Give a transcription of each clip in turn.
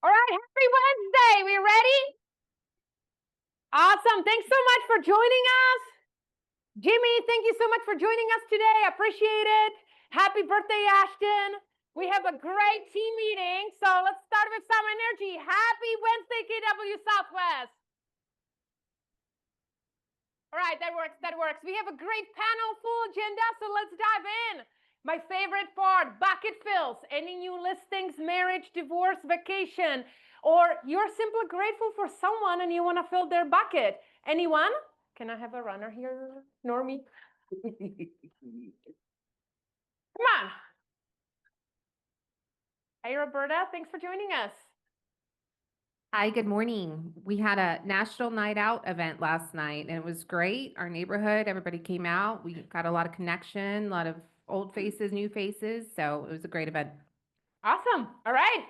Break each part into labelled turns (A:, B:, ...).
A: All right, happy Wednesday. We ready? Awesome. Thanks so much for joining us. Jimmy, thank you so much for joining us today. I appreciate it. Happy birthday, Ashton. We have a great team meeting, so let's start with some energy. Happy Wednesday, KW Southwest. All right, that works, that works. We have a great panel, full agenda, so let's dive in. My favorite part, bucket fills. Any new listings, marriage, divorce, vacation, or you're simply grateful for someone and you want to fill their bucket. Anyone? Can I have a runner here, Normie? Come on. Hey, Roberta, thanks for joining us.
B: Hi, good morning. We had a National Night Out event last night and it was great. Our neighborhood, everybody came out. We got a lot of connection, a lot of old faces, new faces. So it was a great event.
A: Awesome. All right.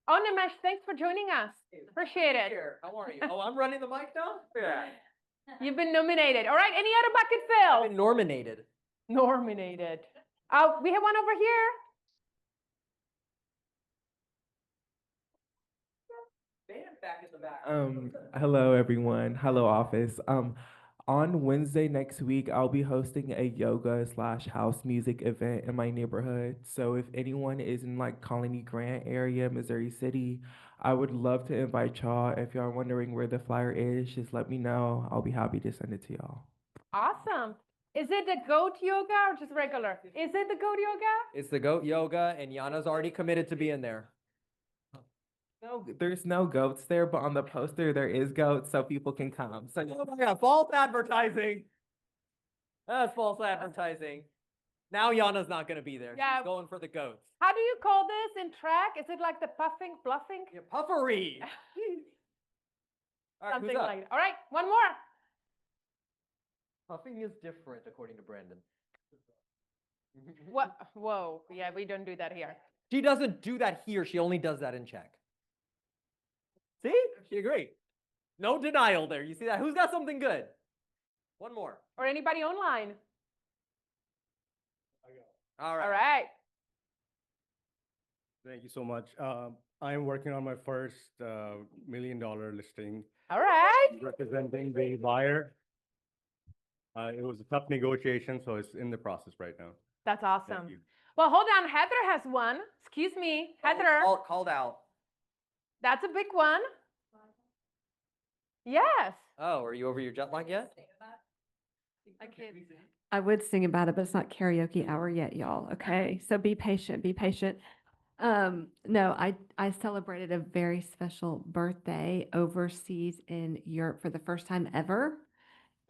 A: Oh, Nimesh, thanks for joining us. Appreciate it.
C: Here, how are you? Oh, I'm running the mic now? Yeah.
A: You've been nominated. All right, any other bucket fill?
C: I've been nominated.
A: Nominated. Oh, we have one over here.
C: Back in the back.
D: Hello everyone. Hello office. On Wednesday next week, I'll be hosting a yoga / house music event in my neighborhood. So if anyone is in like Colony Grant area, Missouri City, I would love to invite y'all. If y'all are wondering where the flyer is, just let me know. I'll be happy to send it to y'all.
A: Awesome. Is it the goat yoga or just regular? Is it the goat yoga?
C: It's the goat yoga, and Yana's already committed to being there.
D: No, there's no goats there, but on the poster there is goats, so people can come. So
C: Oh my God, false advertising. That's false advertising. Now Yana's not going to be there.
A: Yeah.
C: She's going for the goats.
A: How do you call this in track? Is it like the puffing, bluffing?
C: Yeah, puffery. All right,
A: Something
C: who's up?
A: like that. All right, one more.
C: Puffing is different, according to Brandon.
A: What? Whoa. Yeah, we don't do that here.
C: She doesn't do that here. She only does that in Czech. See? She agreed. No denial there. You see that? Who's got something good? One more.
A: Or anybody online?
C: All right.
A: All right.
E: Thank you so much. I'm working on my first $1 million listing,
A: All right.
E: representing the buyer. It was a tough negotiation, so it's in the process right now.
A: That's
E: Thank
A: awesome.
E: you.
A: Well, hold on. Heather has one. Excuse me. Heather,
C: Called out.
A: that's a big one. Yes.
C: Oh, are you over your jet lag yet?
F: I would sing about it, but it's not karaoke hour yet, y'all. Okay, so be patient, be patient. No, I celebrated a very special birthday overseas in Europe for the first time ever.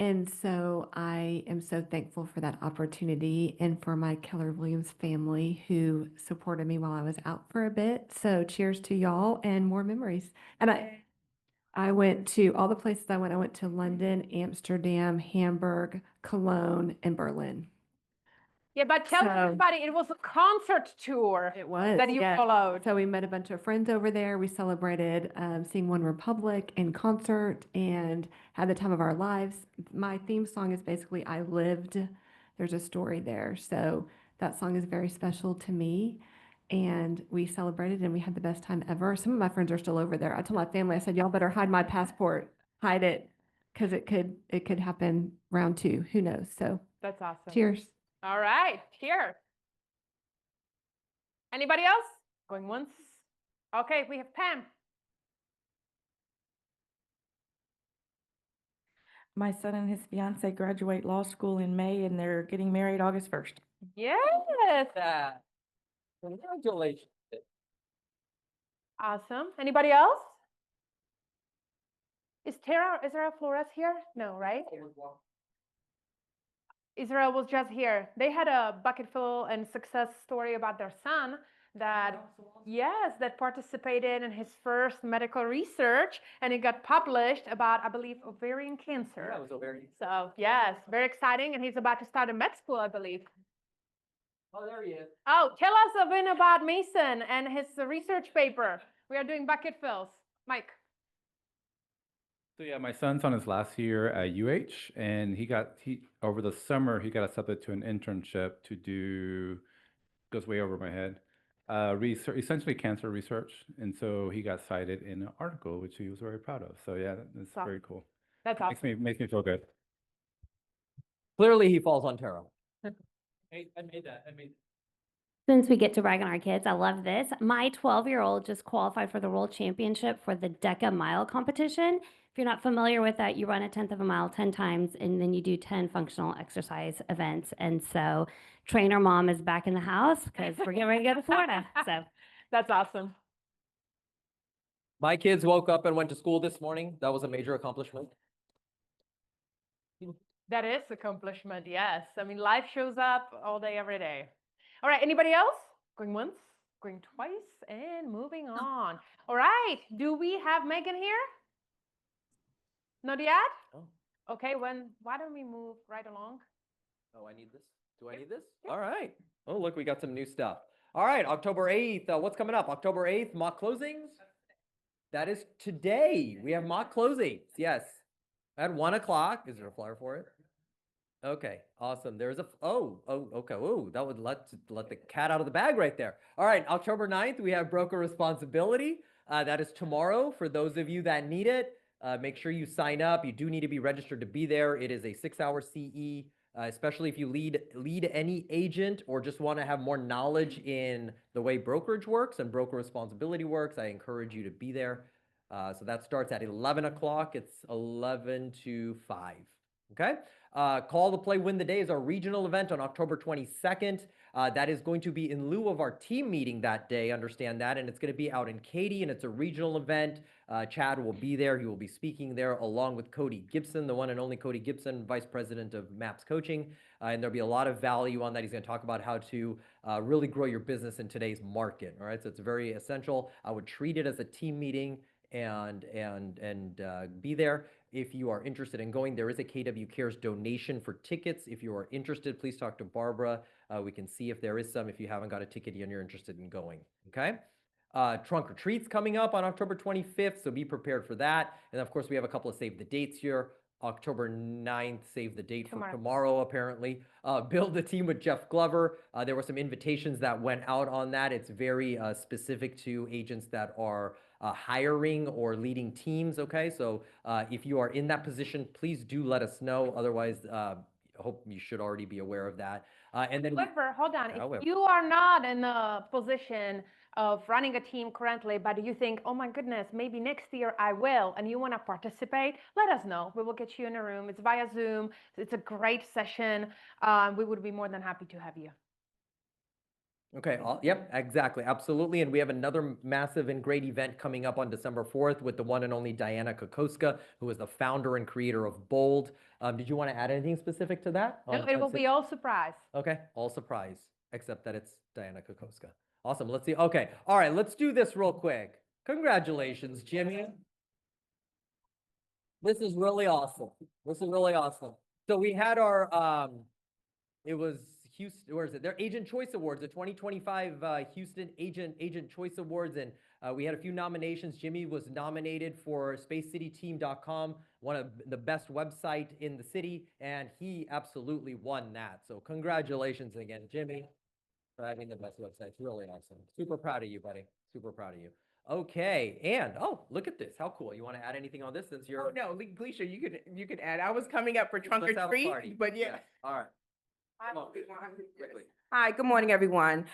F: And so I am so thankful for that opportunity and for my Keller Williams family who supported me while I was out for a bit. So cheers to y'all and more memories. And I went to all the places I went. I went to London, Amsterdam, Hamburg, Cologne, and Berlin.
A: Yeah, but tell
F: So-
A: everybody it was a concert tour
F: It was
A: that you
F: yeah.
A: followed.
F: So we met a bunch of friends over there. We celebrated seeing One Republic in concert and had the time of our lives. My theme song is basically I Lived. There's a story there. So that song is very special to me. And we celebrated and we had the best time ever. Some of my friends are still over there. I told my family, I said, y'all better hide my passport, hide it, because it could happen round two. Who knows? So
A: That's awesome.
F: cheers.
A: All right, cheers. Anybody else? Going once? Okay, we have Pam.
G: My son and his fiance graduate law school in May and they're getting married August 1st.
A: Yes.
C: That. Congratulations.
A: Awesome. Anybody else? Is Israel Flores here? No, right? Israel was just here. They had a bucket full and success story about their son that, yes, that participated in his first medical research and it got published about, I believe, ovarian cancer.
C: That was a very.
A: So, yes, very exciting. And he's about to start a med school, I believe.
C: Oh, there he is.
A: Oh, tell us a bit about Mason and his research paper. We are doing bucket fills. Mike.
H: So yeah, my son's on his last year at UH, and he over the summer he got accepted to an internship to do, goes way over my head, research, essentially cancer research. And so he got cited in an article, which he was very proud of. So yeah, that's
A: Awesome.
H: very cool.
A: That's awesome.
H: Makes me feel good.
C: Clearly, he falls on tarot.
H: Hey, I made that.
I: Since we get to brag on our kids, I love this. My 12-year-old just qualified for the World Championship for the Deca Mile competition. If you're not familiar with that, you run a 10th of a mile 10 times, and then you do 10 functional exercise events. And so trainer mom is back in the house because we're getting ready to go to Florida. So
A: That's awesome.
C: My kids woke up and went to school this morning. That was a major accomplishment.
A: That is accomplishment, yes. I mean, life shows up all day, every day. All right, anybody else? Going once, going twice, and moving on. All right, do we have Megan here? Not yet?
C: Oh.
A: Okay, why don't we move right along?
C: Oh, I need this. Do I need this?
A: Yep.
C: All right. Oh, look, we got some new stuff. All right, October 8th. What's coming up? October 8th, mock closings. That is today. We have mock closings. Yes. At 1 o'clock. Is there a flyer for it? Okay, awesome. There's okay. Oh, that would let the cat out of the bag right there. All right, October 9th, we have broker responsibility. That is tomorrow. For those of you that need it, make sure you sign up. You do need to be registered to be there. It is a 6-hour CE, especially if you lead any agent or just want to have more knowledge in the way brokerage works and broker responsibility works. I encourage you to be there. So that starts at 11 o'clock. It's 11 to 5. Okay. Call to Play Win the Day is our regional event on October 22nd. That is going to be in lieu of our team meeting that day, understand that, and it's going to be out in Katy, and it's a regional event. Chad will be there. He will be speaking there along with Cody Gibson, the one and only Cody Gibson, Vice President of MAPS Coaching, and there'll be a lot of value on that. He's going to talk about how to really grow your business in today's market, all right? So it's very essential. I would treat it as a team meeting and be there. If you are interested in going, there is a KW Cares donation for tickets. If you are interested, please talk to Barbara. We can see if there is some if you haven't got a ticket and you're interested in going, okay? Trunk or Treats coming up on October 25th, so be prepared for that. And of course, we have a couple of save the dates here. October 9th, save the date for tomorrow, apparently. Build a Team with Jeff Glover. There were some invitations that went out on that. It's very specific to agents that are hiring or leading teams, okay? So if you are in that position, please do let us know. Otherwise, I hope you should already be aware of that. And then
A: However, hold on.
C: However.
A: If you are not in the position of running a team currently, but you think, oh my goodness, maybe next year I will, and you want to participate, let us know. We will get you in a room. It's via Zoom. It's a great session. We would be more than happy to have you.
C: Okay, yep, exactly, absolutely. And we have another massive and great event coming up on December 4th with the one and only Diana Kokoska, who is the founder and creator of Bold. Did you want to add anything specific to that?
A: No, it will be all surprise.
C: Okay, all surprise, except that it's Diana Kokoska. Awesome, let's see. Okay, all right, let's do this real quick. Congratulations, Jimmy. This is really awesome. This is really awesome. So we had our, it was Houston, where is it? Their Agent Choice Awards, the 2025 Houston Agent Choice Awards, and we had a few nominations. Jimmy was nominated for SpaceCityTeam.com, one of the best website in the city, and he absolutely won that. So congratulations again, Jimmy, for having the best website. It's really awesome. Super proud of you, buddy. Super proud of you. Okay, and look at this. How cool. You want to add anything on this since you're?
J: Oh no, Gleisha, you could add. I was coming up for trunk
C: Let's have
J: or
C: a
J: treat,
C: party.
J: but yeah.
C: All right. Come on, quickly.
J: Hi, good morning, everyone.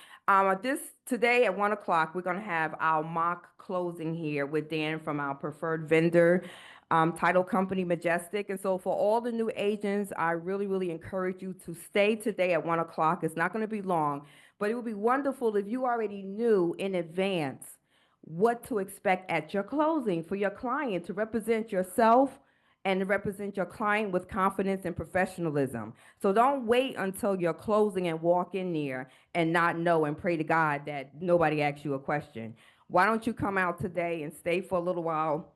J: Today at 1 o'clock, we're gonna have our mock closing here with Dan from our preferred vendor, title company Majestic. And so for all the new agents, I really encourage you to stay today at 1 o'clock. It's not gonna be long, but it would be wonderful if you already knew in advance what to expect at your closing for your client to represent yourself and to represent your client with confidence and professionalism. So don't wait until you're closing and walk in there and not know and pray to God that nobody asks you a question. Why don't you come out today and stay for a little while?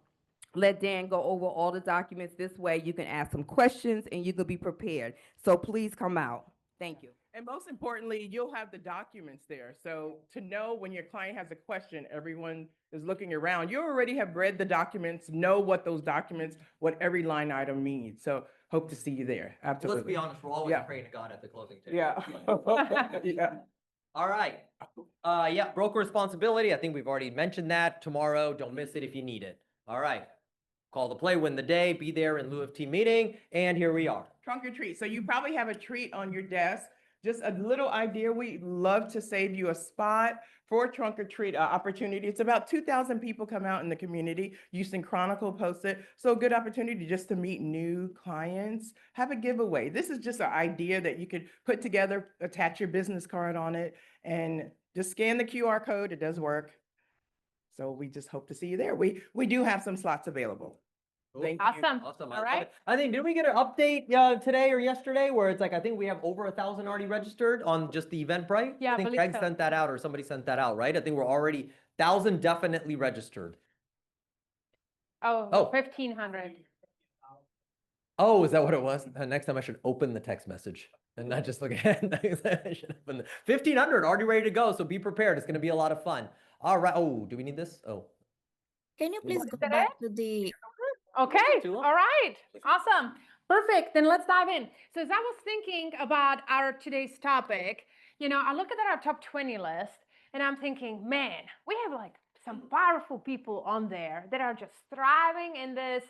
J: Let Dan go over all the documents. This way you can ask some questions and you can be prepared. So please come out. Thank you.
K: And most importantly, you'll have the documents there. So to know when your client has a question, everyone is looking around. You already have read the documents, know what those documents, what every line item means. So hope to see you there. Absolutely.
C: Let's be honest, we're always
K: Yeah.
C: praying to God at the closing table.
K: Yeah. Yeah.
C: All right. Yeah, broker responsibility. I think we've already mentioned that. Tomorrow, don't miss it if you need it. All right. Call the play, win the day, be there in lieu of team meeting, and here we are.
K: Trunk or treat. So you probably have a treat on your desk. Just a little idea. We'd love to save you a spot for a trunk or treat opportunity. It's about 2,000 people come out in the community. Houston Chronicle posts it. So a good opportunity just to meet new clients, have a giveaway. This is just an idea that you could put together, attach your business card on it, and just scan the QR code. It does work. So we just hope to see you there. We do have some slots available. Thank you.
A: Awesome.
C: Awesome.
A: All right.
C: I think, did we get an update today or yesterday where it's like, I think we have over 1,000 already registered on just the Eventbrite?
A: Yeah, I
C: I think
A: believe
C: Craig
A: so.
C: sent that out or somebody sent that out, right? I think we're already 1,000 definitely registered.
A: Oh,
C: Oh.
A: 1,500.
C: Oh, is that what it was? Next time I should open the text message and not just look at it. I should open the 1,500 already ready to go. So be prepared. It's going to be a lot of fun. All right. Oh, do we need this? Oh,
L: Can you please go
A: that
L: back to the
A: Okay,
C: Too long?
A: all right, awesome, perfect. Then let's dive in. So as I was thinking about our today's topic, I look at our top 20 list and I'm thinking, man, we have like some powerful people on there that are just thriving in this.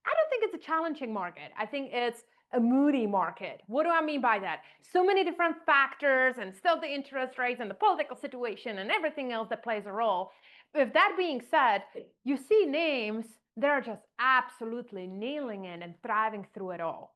A: I don't think it's a challenging market. I think it's a moody market. What do I mean by that? So many different factors and still the interest rates and the political situation and everything else that plays a role. With that being said, you see names that are just absolutely nailing it and thriving through it all.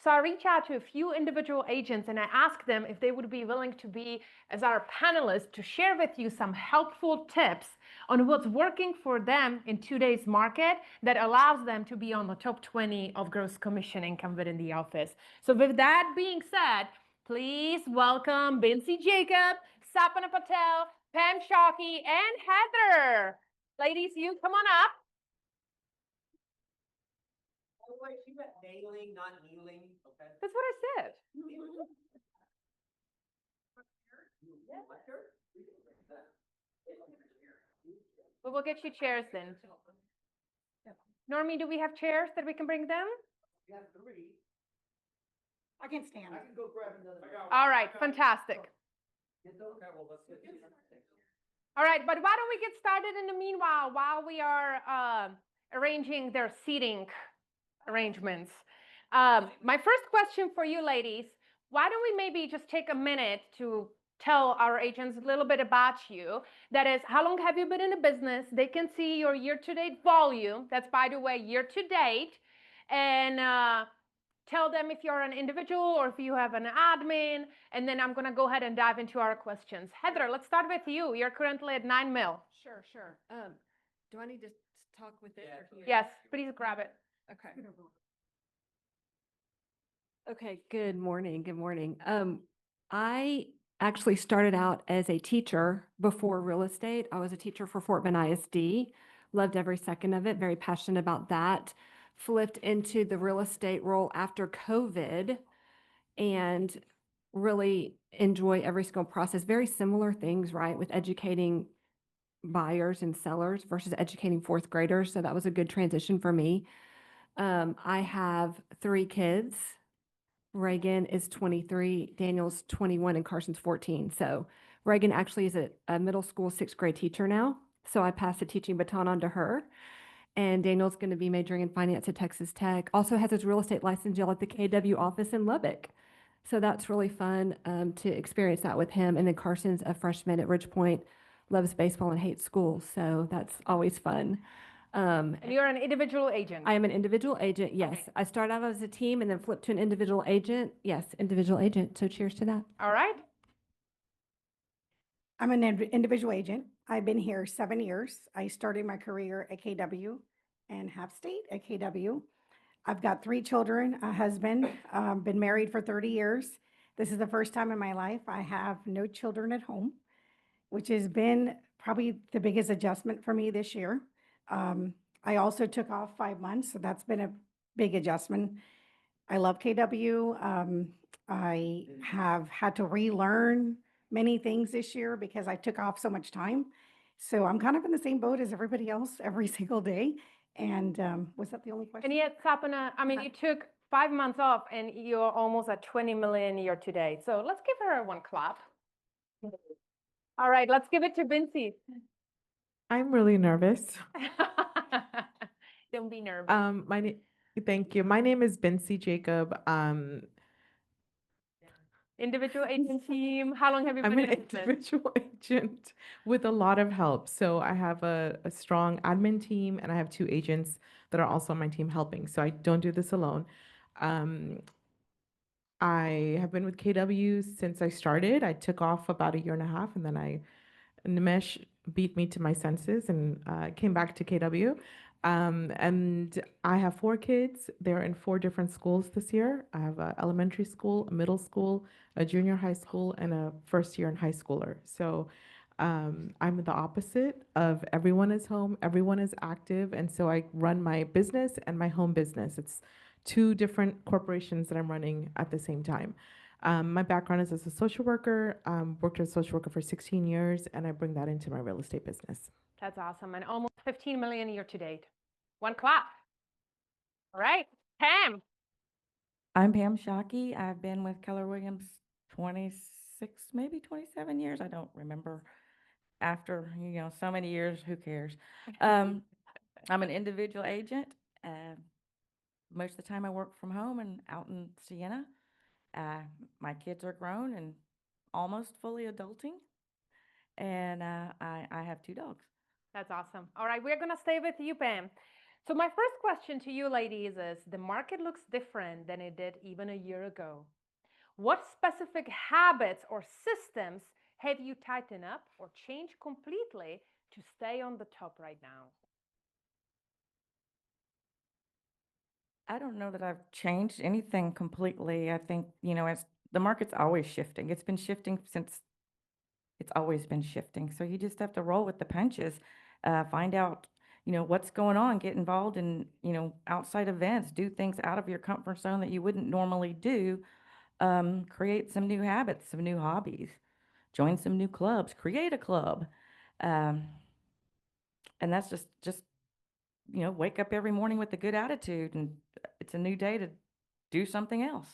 A: So I reach out to a few individual agents and I ask them if they would be willing to be as our panelists to share with you some helpful tips on what's working for them in today's market that allows them to be on the top 20 of gross commission income within the office. So with that being said, please welcome Bincy Jacob, Sapana Patel, Pam Shockey, and Heather. Ladies, you come on up.
C: by the way, she meant nailing, not kneeling. Okay.
A: That's what I said. Well, we'll get you chairs then. Normie, do we have chairs that we can bring them?
C: We have 3.
L: I can stand.
C: I can go grab another.
A: All right, fantastic.
C: Get those? Okay, well, let's get
A: All right, but why don't we get started in the meanwhile while we are arranging their seating arrangements. My first question for you ladies, why don't we maybe just take a minute to tell our agents a little bit about you. That is, how long have you been in the business? They can see your year-to-date volume. That's, by the way, year-to-date. And tell them if you're an individual or if you have an admin. And then I'm going to go ahead and dive into our questions. Heather, let's start with you. You're currently at 9 mil.
F: Sure. Do I need to talk with it? Or here?
A: Yes, please grab it.
F: Okay. Okay, good morning. Good morning. I actually started out as a teacher before real estate. I was a teacher for Fort Bend ISD. Loved every second of it, very passionate about that. Flipped into the real estate role after COVID and really enjoy every single process. Very similar things, right, with educating buyers and sellers versus educating fourth graders. So that was a good transition for me. I have 3 kids. Reagan is 23, Daniel's 21, and Carson's 14. So Reagan actually is a middle school 6th grade teacher now. So I passed the teaching baton on to her. And Daniel's going to be majoring in finance at Texas Tech. Also has his real estate license deal at the KW office in Lubbock. So that's really fun to experience that with him. And then Carson's a freshman at Ridgepoint, loves baseball and hates school. So that's always fun.
A: And you're an individual agent.
F: I am an individual agent, yes.
A: Okay.
F: I started out as a team and then flipped to an individual agent. Yes, individual agent. So cheers to that.
A: All right.
L: I'm an individual agent. I've been here 7 years. I started my career at KW and have stayed at KW. I've got 3 children, a husband, been married for 30 years. This is the first time in my life I have no children at home, which has been probably the biggest adjustment for me this year. I also took off 5 months, so that's been a big adjustment. I love KW. I have had to relearn many things this year because I took off so much time. So I'm kind of in the same boat as everybody else every single day. And was that the only question?
A: And yet, Sapana, I mean, you took 5 months off and you're almost at 20 million year to date. So let's give her one clap. All right, let's give it to Vinci.
M: I'm really nervous.
A: Don't be nervous.
M: Thank you. My name is Bincy Jacob.
A: Individual agent team. How long have you
M: I'm
A: been
M: an
A: in business?
M: individual agent with a lot of help. So I have a strong admin team and I have 2 agents that are also on my team helping. So I don't do this alone. I have been with KW since I started. I took off about 1.5 years and then Nimesh beat me to my senses and came back to KW. And I have 4 kids. They're in 4 different schools this year. I have an elementary school, a middle school, a junior high school, and a first year in high schooler. So I'm the opposite of everyone is home, everyone is active. And so I run my business and my home business. It's 2 different corporations that I'm running at the same time. My background is as a social worker, worked as a social worker for 16 years, and I bring that into my real estate business.
A: That's awesome. And almost 15 million year to date. One clap. All right, Pam.
G: I'm Pam Shockey. I've been with Keller Williams 26, maybe 27 years. I don't remember. After, so many years, who cares? I'm an individual agent. Most of the time I work from home and out in Siena. My kids are grown and almost fully adulting. And I have 2 dogs.
A: That's awesome. All right, we're going to stay with you, Pam. So my first question to you ladies is, the market looks different than it did even a year ago. What specific habits or systems have you tightened up or changed completely to stay on the top right now?
G: I don't know that I've changed anything completely. I think, the market's always shifting. It's been shifting since it's always been shifting. So you just have to roll with the punches, find out, what's going on, get involved in, outside events, do things out of your comfort zone that you wouldn't normally do, create some new habits, some new hobbies, join some new clubs, create a club. And that's just wake up every morning with a good attitude, and it's a new day to do something else.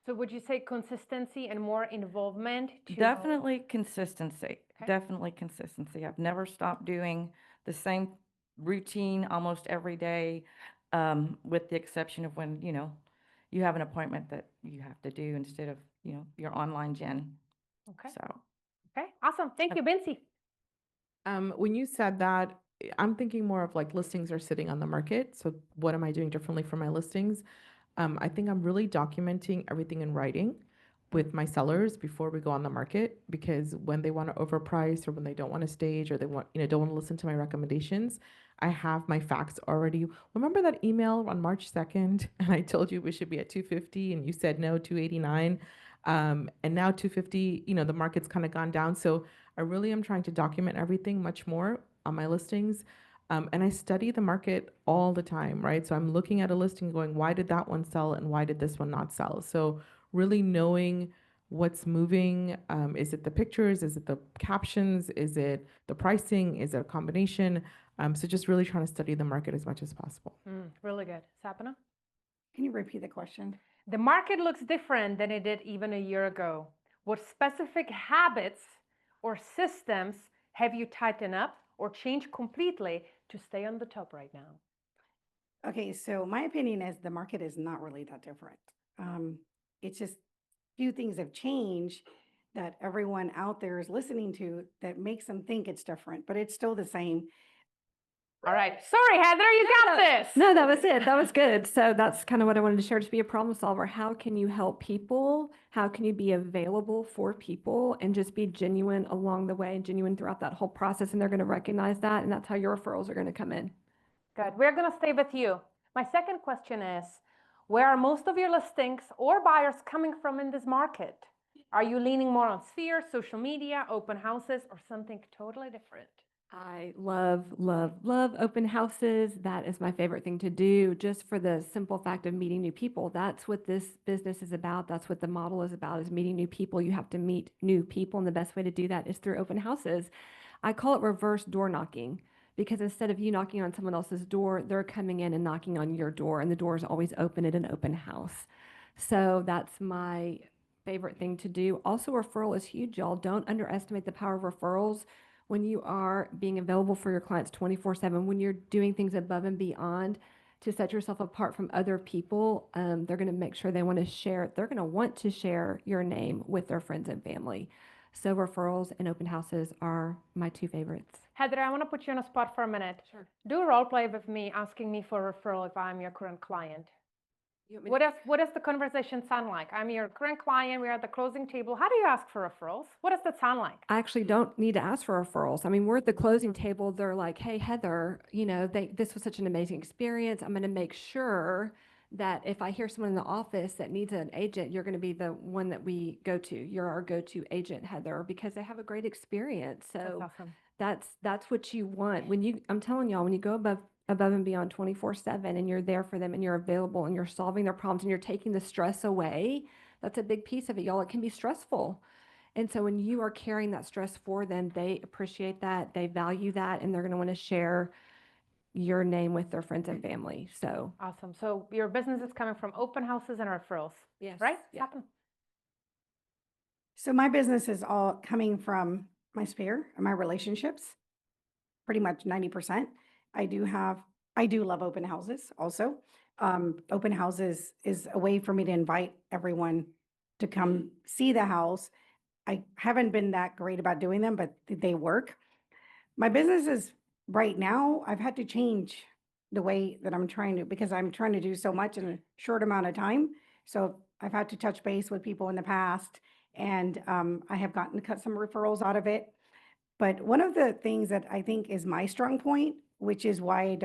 A: So would you say consistency and more involvement?
G: Definitely consistency.
A: Okay.
G: Definitely consistency. I've never stopped doing the same routine almost every day, with the exception of when, you have an appointment that you have to do instead of, your online gen.
A: Okay.
G: So.
A: Okay, awesome. Thank you, Bincy.
M: When you said that, I'm thinking more of like listings are sitting on the market. So what am I doing differently for my listings? I think I'm really documenting everything in writing with my sellers before we go on the market, because when they want to overprice or when they don't want to stage or they want, don't want to listen to my recommendations, I have my facts already. Remember that email on March 2nd and I told you we should be at 250 and you said no, 289. And now 250, the market's kind of gone down. So I really am trying to document everything much more on my listings. And I study the market all the time, right? So I'm looking at a listing going, why did that one sell and why did this one not sell? So really knowing what's moving. Is it the pictures? Is it the captions? Is it the pricing? Is it a combination? So just really trying to study the market as much as possible.
A: Really good. Sapna?
L: Can you repeat the question?
A: The market looks different than it did even a year ago. What specific habits or systems have you tightened up or changed completely to stay on the top right now?
L: Okay, so my opinion is the market is not really that different. It's just few things have changed that everyone out there is listening to that makes them think it's different, but it's still the same.
A: All right. Sorry, Heather, you got this.
F: No, that was it. That was good. So that's kind of what I wanted to share, just be a problem solver. How can you help people? How can you be available for people and just be genuine along the way, genuine throughout that whole process? And they're going to recognize that. And that's how your referrals are going to come in.
A: Good. We're going to stay with you. My second question is, where are most of your listings or buyers coming from in this market? Are you leaning more on Sphere, social media, open houses, or something totally different?
F: I love, love, love open houses. That is my favorite thing to do, just for the simple fact of meeting new people. That's what this business is about. That's what the model is about, is meeting new people. You have to meet new people, and the best way to do that is through open houses. I call it reverse door knocking, because instead of you knocking on someone else's door, they're coming in and knocking on your door, and the door is always open at an open house. So that's my favorite thing to do. Also, referral is huge, y'all. Don't underestimate the power of referrals when you are being available for your clients 24/7, when you're doing things above and beyond to set yourself apart from other people. They're going to make sure they want to share, they're going to want to share your name with their friends and family. So referrals and open houses are my two favorites.
A: Heather, I want to put you on a spot for a minute.
F: Sure.
A: Do a role play with me asking me for a referral if I'm your current client.
F: You want me
A: What does the conversation sound like? I'm your current client. We're at the closing table. How do you ask for referrals? What does that sound like?
F: I actually don't need to ask for referrals. I mean, we're at the closing table. They're like, hey, Heather, this was such an amazing experience. I'm going to make sure that if I hear someone in the office that needs an agent, you're going to be the one that we go to. You're our go-to agent, Heather, because they have a great experience.
A: That's
F: So
A: awesome.
F: that's what you want. I'm telling y'all, when you go above and beyond 24/7 and you're there for them and you're available and you're solving their problems and you're taking the stress away, that's a big piece of it, y'all. It can be stressful. And so when you are carrying that stress for them, they appreciate that, they value that, and they're going to want to share your name with their friends and family. So
A: Awesome. So your business is coming from open houses and referrals,
F: yes,
A: right?
F: yeah.
A: Awesome.
L: So my business is all coming from my sphere and my relationships, pretty much 90%. I do love open houses also. Open houses is a way for me to invite everyone to come see the house. I haven't been that great about doing them, but they work. My business is right now, I've had to change the way that because I'm trying to do so much in a short amount of time. So I've had to touch base with people in the past, and I have gotten to cut some referrals out of it. But one of the things that I think is my strong point, which is why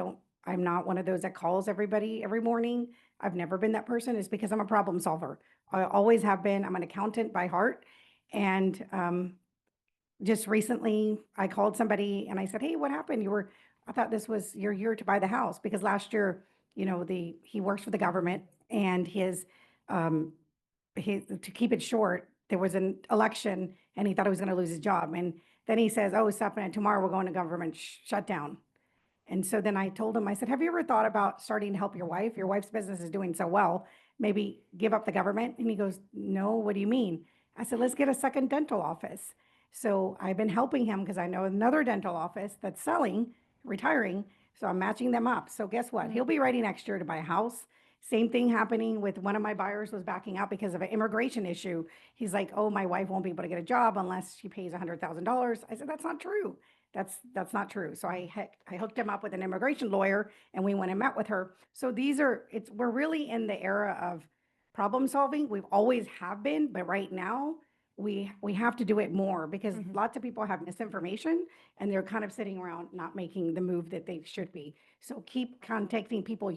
L: I'm not one of those that calls everybody every morning. I've never been that person, is because I'm a problem solver. I always have been. I'm an accountant by heart. And just recently I called somebody and I said, hey, what happened? I thought this was your year to buy the house, because last year, he works for the government, and to keep it short, there was an election and he thought he was going to lose his job. And then he says, oh, stop it. Tomorrow we're going to government shutdown. And so then I told him, I said, have you ever thought about starting to help your wife? Your wife's business is doing so well. Maybe give up the government. And he goes, no, what do you mean? I said, let's get a second dental office. So I've been helping him because I know another dental office that's retiring. So I'm matching them up. So guess what? He'll be ready next year to buy a house. Same thing happening with one of my buyers was backing out because of an immigration issue. He's like, oh, my wife won't be able to get a job unless she pays $100,000. I said, that's not true. That's not true. So I hooked him up with an immigration lawyer, and we went and met with her. So we're really in the era of problem solving. We've always have been, but right now we have to do it more, because lots of people have misinformation and they're kind of sitting around not making the move that they should be. So keep contacting people.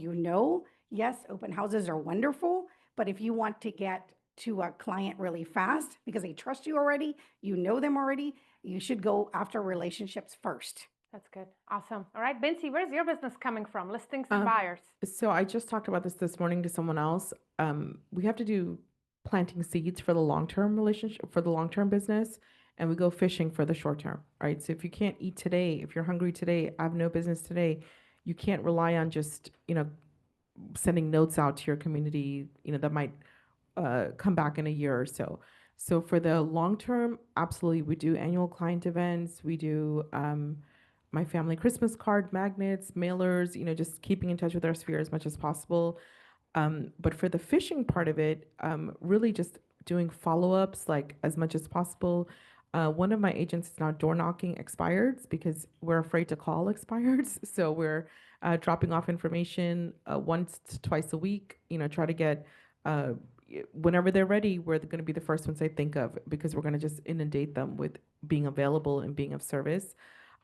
L: Yes, open houses are wonderful, but if you want to get to a client really fast because they trust you already, you know them already, you should go after relationships first.
A: That's good. Awesome. All right, Bincy, where's your business coming from? Listings and buyers.
M: So I just talked about this morning to someone else. We have to do planting seeds for the long-term relationship, for the long-term business, and we go fishing for the short term, right? So if you can't eat today, if you're hungry today, I have no business today, you can't rely on just, sending notes out to your community, that might come back in a year or so. So for the long term, absolutely, we do annual client events. We do my family Christmas card, magnets, mailers, just keeping in touch with our sphere as much as possible. But for the fishing part of it, really just doing follow-ups like as much as possible. One of my agents is now door knocking expireds because we're afraid to call expireds. So we're dropping off information once to twice a week, try to get, whenever they're ready, we're going to be the first ones I think of, because we're going to just inundate them with being available and being of service.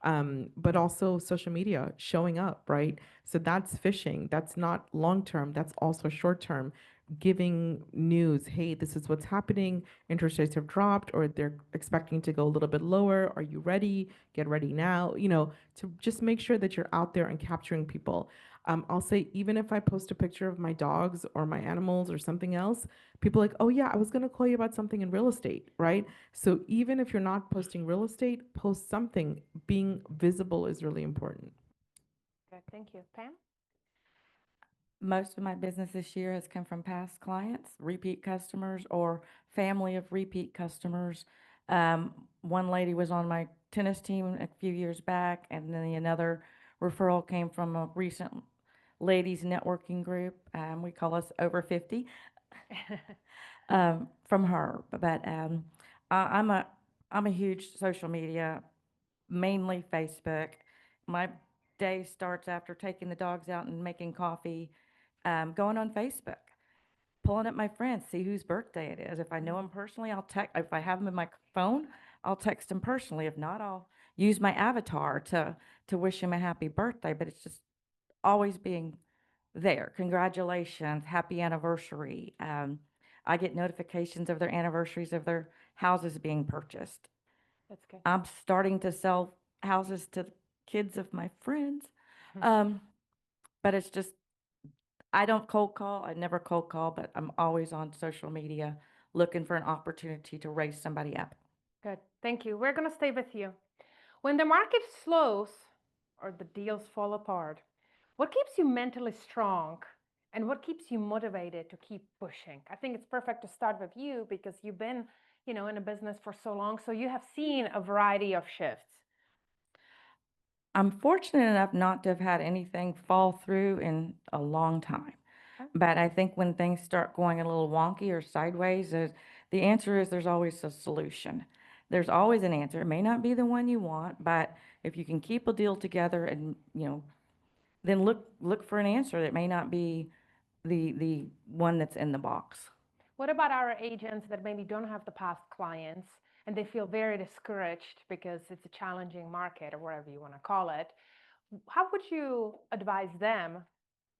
M: But also social media, showing up, right? So that's fishing. That's not long term. That's also short term. Giving news, hey, this is what's happening. Interest rates have dropped, or they're expecting to go a little bit lower. Are you ready? Get ready now. To just make sure that you're out there and capturing people. I'll say, even if I post a picture of my dogs or my animals or something else, people are like, oh yeah, I was going to call you about something in real estate, right? So even if you're not posting real estate, post something. Being visible is really important.
A: Good. Thank you. Pam?
G: Most of my business this year has come from past clients, repeat customers, or family of repeat customers. One lady was on my tennis team a few years back, and then another referral came from a recent ladies networking group. We call us over 50, from her. But I'm a huge social media, mainly Facebook. My day starts after taking the dogs out and making coffee, going on Facebook, pulling up my friends, see whose birthday it is. If I know them personally, I'll text. If I have them in my phone, I'll text them personally. If not, I'll use my avatar to wish him a happy birthday. But it's just always being there. Congratulations, happy anniversary. I get notifications of their anniversaries of their houses being purchased.
A: That's good.
G: I'm starting to sell houses to the kids of my friends. But it's just, I don't cold call. I never cold call, but I'm always on social media looking for an opportunity to raise somebody up.
A: Good. Thank you. We're going to stay with you. When the market slows or the deals fall apart, what keeps you mentally strong and what keeps you motivated to keep pushing? I think it's perfect to start with you because you've been, in a business for so long, so you have seen a variety of shifts.
G: I'm fortunate enough not to have had anything fall through in a long time.
A: Okay.
G: But I think when things start going a little wonky or sideways, the answer is there's always a solution. There's always an answer. It may not be the one you want, but if you can keep a deal together and, then look for an answer that may not be the one that's in the box.
A: What about our agents that maybe don't have the past clients and they feel very discouraged because it's a challenging market or whatever you want to call it? How would you advise them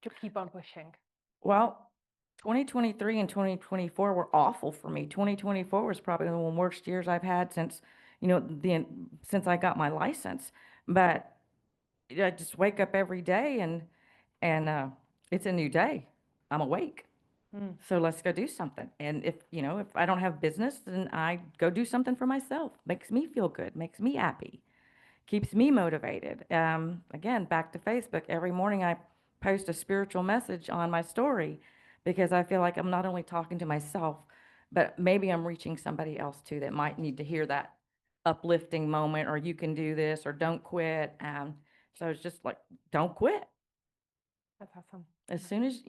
A: to keep on pushing?
G: Well, 2023 and 2024 were awful for me. 2024 was probably one of the worst years I've had since, since I got my license. But I just wake up every day and it's a new day. I'm awake. So let's go do something. And if I don't have business, then I go do something for myself. Makes me feel good, makes me happy, keeps me motivated. Again, back to Facebook. Every morning I post a spiritual message on my story because I feel like I'm not only talking to myself, but maybe I'm reaching somebody else too that might need to hear that uplifting moment, or you can do this, or don't quit. So it's just like, don't quit.
A: That's awesome.
G: As soon as,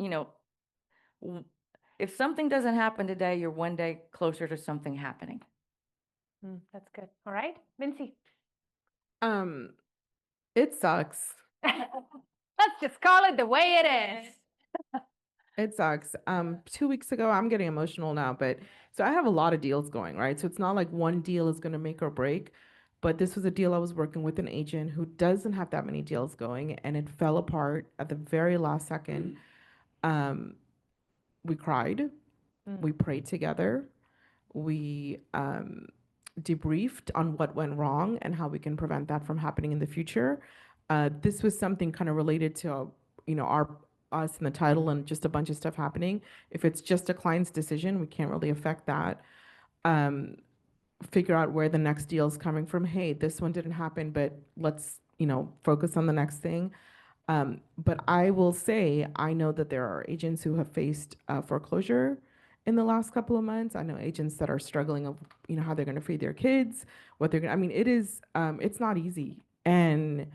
G: if something doesn't happen today, you're one day closer to something happening.
A: That's good. All right, Vinci.
M: It sucks.
A: Let's just call it the way it is.
M: It sucks. 2 weeks ago, I'm getting emotional now, but so I have a lot of deals going, right? So it's not like one deal is going to make or break, but this was a deal I was working with an agent who doesn't have that many deals going, and it fell apart at the very last second. We cried, we prayed together, we debriefed on what went wrong and how we can prevent that from happening in the future. This was something kind of related to, us and the title and just a bunch of stuff happening. If it's just a client's decision, we can't really affect that. Figure out where the next deal is coming from. Hey, this one didn't happen, but let's, focus on the next thing. But I will say, I know that there are agents who have faced foreclosure in the last couple of months. I know agents that are struggling of, how they're going to feed their kids, what they're going to, it is, it's not easy. And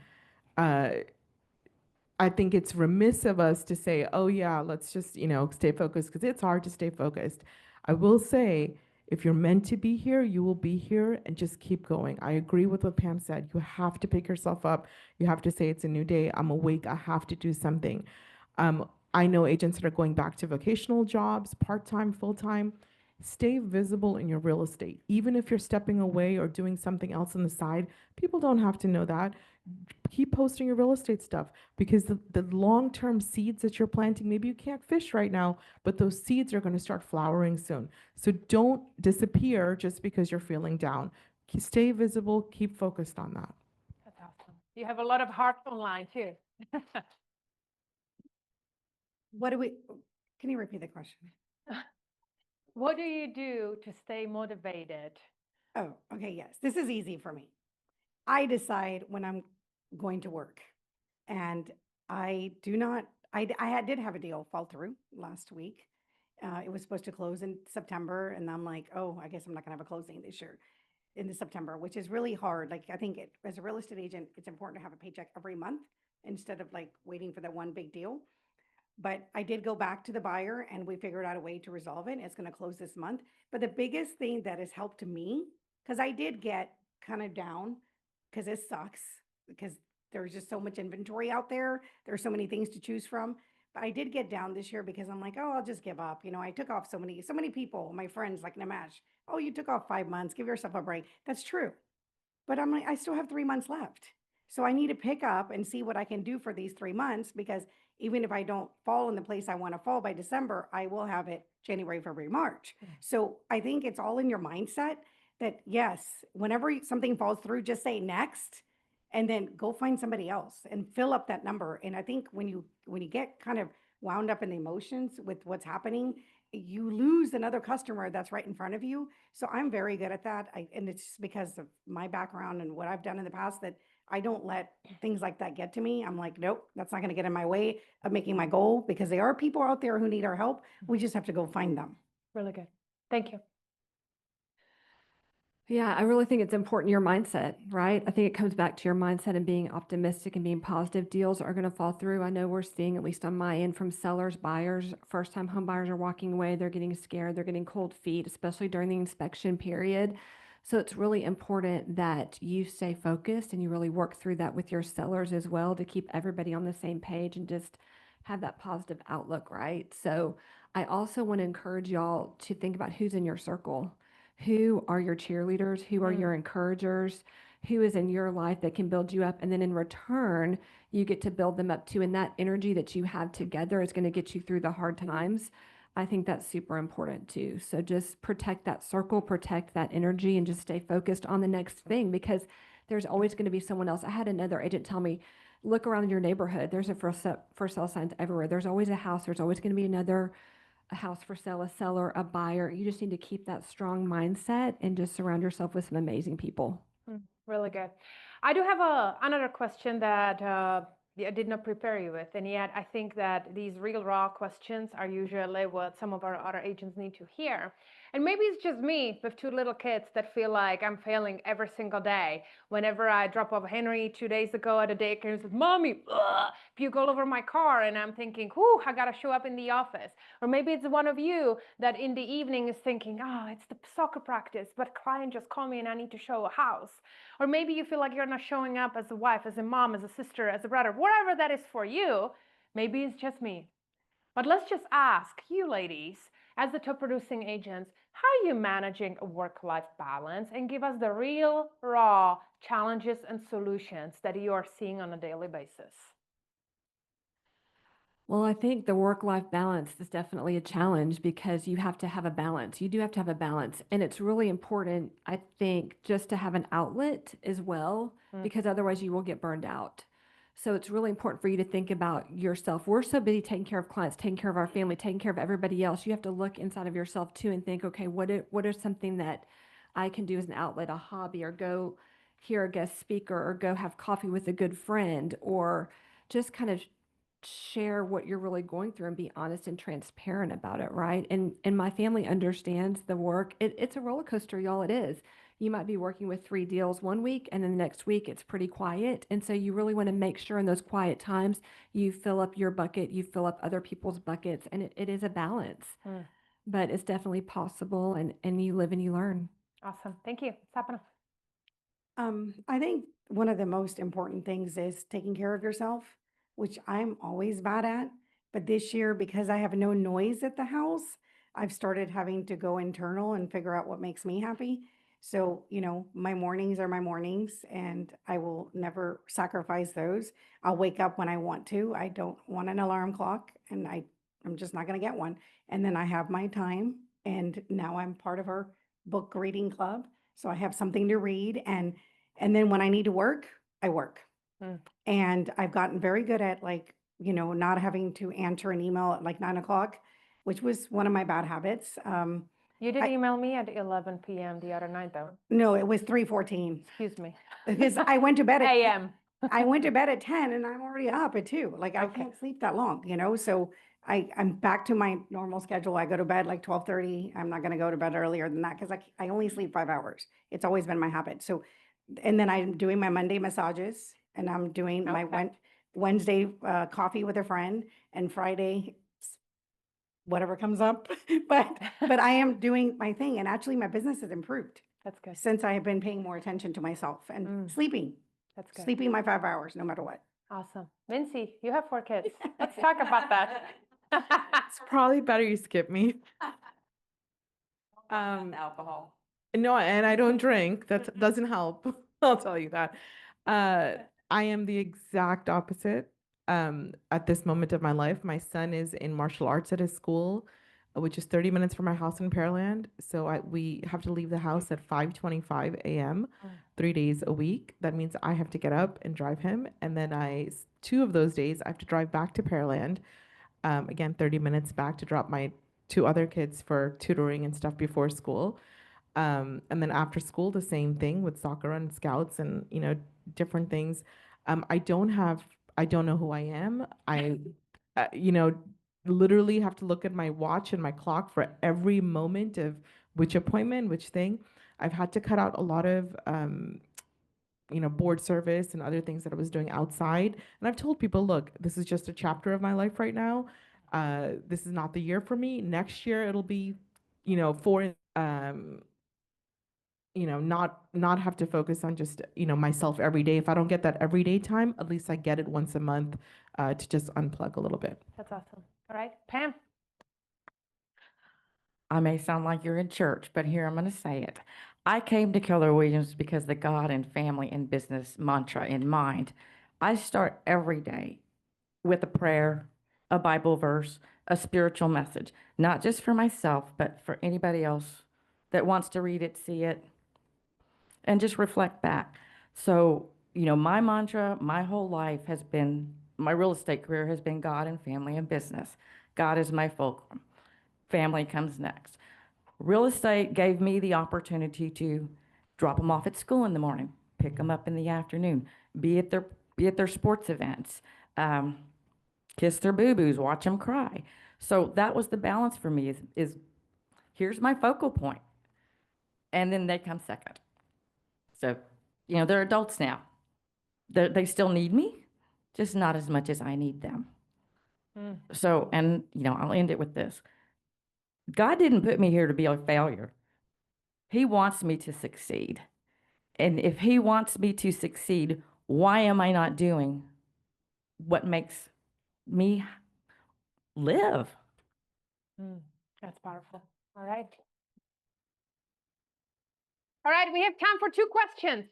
M: I think it's remiss of us to say, oh yeah, let's just, stay focused, because it's hard to stay focused. I will say, if you're meant to be here, you will be here, and just keep going. I agree with what Pam said. You have to pick yourself up. You have to say, it's a new day. I'm awake. I have to do something. I know agents that are going back to vocational jobs, part-time, full-time. Stay visible in your real estate. Even if you're stepping away or doing something else on the side, people don't have to know that. Keep posting your real estate stuff, because the long-term seeds that you're planting, maybe you can't fish right now, but those seeds are going to start flowering soon. So don't disappear just because you're feeling down. Stay visible, keep focused on that.
A: That's awesome. You have a lot of heart online too.
L: Can you repeat the question?
A: What do you do to stay motivated?
L: Oh, okay, yes. This is easy for me. I decide when I'm going to work, and I did have a deal fall through last week. It was supposed to close in September, and I'm like, oh, I guess I'm not gonna have a closing this year in the September, which is really hard. Like, I think as a real estate agent, it's important to have a paycheck every month instead of like waiting for that one big deal. But I did go back to the buyer and we figured out a way to resolve it. It's going to close this month. But the biggest thing that has helped me, because I did get kind of down, because it sucks, because there's just so much inventory out there. There's so many things to choose from. But I did get down this year because I'm like, oh, I'll just give up. I took off so many people, my friends like Namash. Oh, you took off 5 months. Give yourself a break. That's true. But I'm like, I still have 3 months left. So I need to pick up and see what I can do for these 3 months, because even if I don't fall in the place I want to fall by December, I will have it January, February, March. So I think it's all in your mindset that yes, whenever something falls through, just say next and then go find somebody else and fill up that number. And I think when you get kind of wound up in the emotions with what's happening, you lose another customer that's right in front of you. So I'm very good at that. And it's because of my background and what I've done in the past, that I don't let things like that get to me. I'm like, nope, that's not going to get in my way of making my goal, because there are people out there who need our help. We just have to go find them.
A: Really good. Thank you.
F: Yeah, I really think it's important your mindset, right? I think it comes back to your mindset and being optimistic and being positive. Deals are going to fall through. I know we're seeing, at least on my end, from sellers, buyers, first-time home buyers are walking away. They're getting scared. They're getting cold feet, especially during the inspection period. So it's really important that you stay focused and you really work through that with your sellers as well, to keep everybody on the same page and just have that positive outlook, right? So I also want to encourage y'all to think about who's in your circle. Who are your cheerleaders? Who are your encouragers? Who is in your life that can build you up? And then in return, you get to build them up too. And that energy that you have together is going to get you through the hard times. I think that's super important too. So just protect that circle, protect that energy, and just stay focused on the next thing, because there's always going to be someone else. I had another agent tell me, look around your neighborhood. There's a for sale signs everywhere. There's always a house. There's always going to be a house for sale, a seller, a buyer. You just need to keep that strong mindset and just surround yourself with some amazing people.
A: Really good. I do have another question that I did not prepare you with, and yet I think that these real raw questions are usually what some of our other agents need to hear. And maybe it's just me with two little kids that feel like I'm failing every single day. Whenever I drop off Henry 2 days ago at a daycare and says, Mommy, puke all over my car, and I'm thinking, whew, I gotta show up in the office. Or maybe it's one of you that in the evening is thinking, oh, it's the soccer practice, but client just called me and I need to show a house. Or maybe you feel like you're not showing up as a wife, as a mom, as a sister, as a brother, whatever that is for you. Maybe it's just me. But let's just ask you ladies, as the top producing agents, how are you managing a work-life balance? And give us the real, raw challenges and solutions that you are seeing on a daily basis.
F: Well, I think the work-life balance is definitely a challenge, because you have to have a balance. You do have to have a balance. And it's really important, I think, just to have an outlet as well, because otherwise you will get burned out. So it's really important for you to think about yourself. We're so busy taking care of clients, taking care of our family, taking care of everybody else. You have to look inside of yourself too and think, okay, what is something that I can do as an outlet, a hobby, or go hear a guest speaker, or go have coffee with a good friend, or just kind of share what you're really going through and be honest and transparent about it, right? And my family understands the work. It's a roller coaster, y'all. It is. You might be working with 3 deals one week, and then the next week it's pretty quiet. And so you really want to make sure in those quiet times you fill up your bucket, you fill up other people's buckets, and it is a balance. But it's definitely possible, and you live and you learn.
A: Awesome. Thank you. Sapna.
L: I think one of the most important things is taking care of yourself, which I'm always bad at. But this year, because I have no noise at the house, I've started having to go internal and figure out what makes me happy. So, my mornings are my mornings, and I will never sacrifice those. I'll wake up when I want to. I don't want an alarm clock, and I'm just not going to get one. And then I have my time, and now I'm part of our book reading club. So I have something to read, and then when I need to work, I work. And I've gotten very good at not having to answer an email at like 9 o'clock, which was one of my bad habits.
A: You did email me at 11 p.m. the other night, though.
L: No, it was 3:14
A: Excuse me.
L: because I went to bed at
A: AM.
L: I went to bed at 10 and I'm already up at 2. Like I
A: Okay.
L: can't sleep that long, you know? So I'm back to my normal schedule. I go to bed like 12:30. I'm not going to go to bed earlier than that because I only sleep 5 hours. It's always been my habit. So, and then I'm doing my Monday massages and I'm doing my
A: Okay.
L: Wednesday coffee with a friend and Friday whatever comes up. But I am doing my thing and actually my business has improved
A: That's good.
L: since I have been paying more attention to myself and sleeping.
A: That's good.
L: Sleeping my 5 hours no matter what.
A: Awesome. Mincy, you have 4 kids. Let's talk about that.
M: It's probably better you skip me.
G: Alcohol.
M: No, and I don't drink. That doesn't help. I'll tell you that. I am the exact opposite. At this moment of my life, my son is in martial arts at his school, which is 30 minutes from my house in Pearland. So we have to leave the house at 5:25 a.m. 3 days a week. That means I have to get up and drive him, and then 2 of those days I have to drive back to Pearland. Again, 30 minutes back to drop my 2 other kids for tutoring and stuff before school. And then after school, the same thing with soccer and scouts and, different things. I don't know who I am. I, literally have to look at my watch and my clock for every moment of which appointment, which thing. I've had to cut out a lot of, board service and other things that I was doing outside. And I've told people, look, this is just a chapter of my life right now. This is not the year for me. Next year it'll be, for not have to focus on just, myself every day. If I don't get that everyday time, at least I get it once a month to just unplug a little bit.
A: That's awesome. All right, Pam.
G: I may sound like you're in church, but here I'm going to say it. I came to Keller Williams because the God and family and business mantra in mind. I start every day with a prayer, a Bible verse, a spiritual message, not just for myself, but for anybody else that wants to read it, see it, and just reflect back. So, my mantra, my whole life has been, my real estate career has been God and family and business. God is my fulcrum. Family comes next. Real estate gave me the opportunity to drop them off at school in the morning, pick them up in the afternoon, be at their sports events, kiss their boo-boos, watch them cry. So that was the balance for me is here's my focal point. And then they come second. So, they're adults now. They still need me, just not as much as I need them. So, and, I'll end it with this. God didn't put me here to be a failure. He wants me to succeed. And if he wants me to succeed, why am I not doing what makes me live?
A: That's powerful. All right. All right, we have time for 2 questions.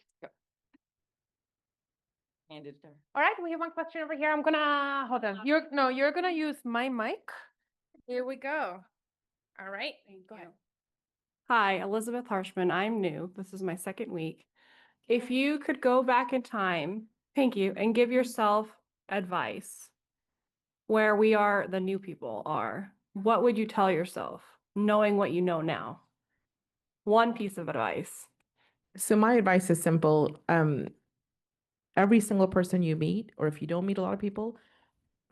G: Handed to her.
A: All right, we have 1 question over here. I'm gonna, hold on. You're gonna use my mic. Here we go. All right, go ahead.
N: Hi, Elizabeth Harshman. I'm new. This is my 2nd week. If you could go back in time, thank you, and give yourself advice where the new people are, what would you tell yourself, knowing what you know now? 1 piece of advice.
M: So my advice is simple. Every single person you meet, or if you don't meet a lot of people,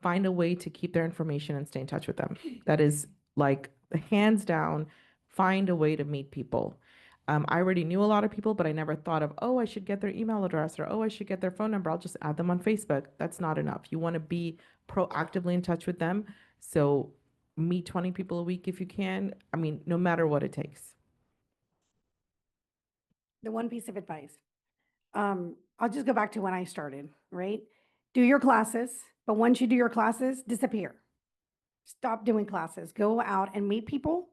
M: find a way to keep their information and stay in touch with them. That is like hands down, find a way to meet people. I already knew a lot of people, but I never thought of, oh, I should get their email address or, oh, I should get their phone number. I'll just add them on Facebook. That's not enough. You want to be proactively in touch with them. So meet 20 people a week if you can. I mean, no matter what it takes.
L: The 1 piece of advice. I'll just go back to when I started, right? Do your classes, but once you do your classes, disappear. Stop doing classes. Go out and meet people.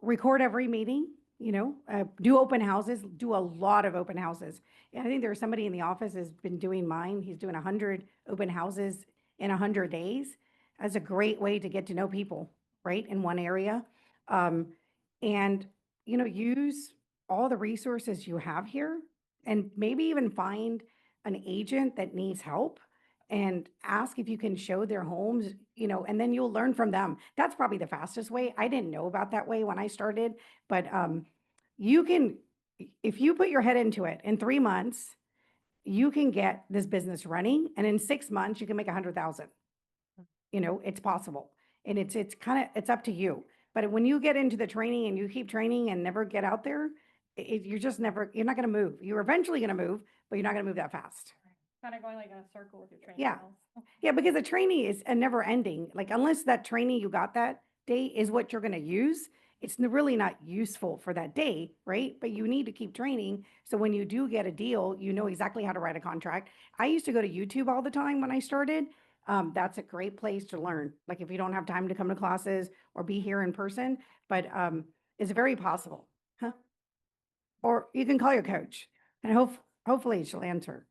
L: Record every meeting, do open houses, do a lot of open houses. And I think there's somebody in the office has been doing mine. He's doing 100 open houses in 100 days. That's a great way to get to know people, right, in one area. And, use all the resources you have here and maybe even find an agent that needs help and ask if you can show their homes, and then you'll learn from them. That's probably the fastest way. I didn't know about that way when I started, but you can, if you put your head into it in 3 months, you can get this business running, and in 6 months, you can make 100,000. You know, it's possible. And it's kind of, it's up to you. But when you get into the training and you keep training and never get out there, you're just never, you're not going to move. You're eventually going to move, but you're not going to move that fast.
N: Kind of going like in a circle with your training.
L: Yeah. Yeah, because the training is a never ending. Like, unless that training you got that day is what you're going to use, it's really not useful for that day, right? But you need to keep training. So when you do get a deal, you know exactly how to write a contract. I used to go to YouTube all the time when I started. That's a great place to learn. Like, if you don't have time to come to classes or be here in person, but it's very possible. Huh? Or you can call your coach and hopefully she'll answer.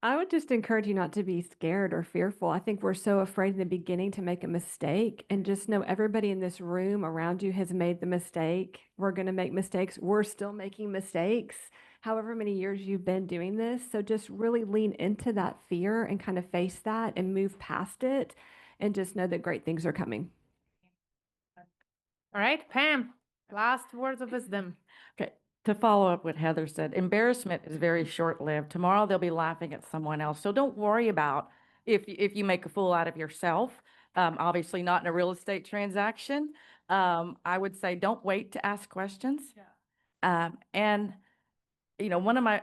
O: I would just encourage you not to be scared or fearful. I think we're so afraid in the beginning to make a mistake, and just know everybody in this room around you has made the mistake. We're going to make mistakes. We're still making mistakes, however many years you've been doing this. So just really lean into that fear and kind of face that and move past it, and just know that great things are coming.
A: All right, Pam, last words of wisdom.
G: Okay, to follow up what Heather said, embarrassment is very short-lived. Tomorrow they'll be laughing at someone else. So don't worry about if you make a fool out of yourself. Obviously not in a real estate transaction. I would say don't wait to ask questions. And you know,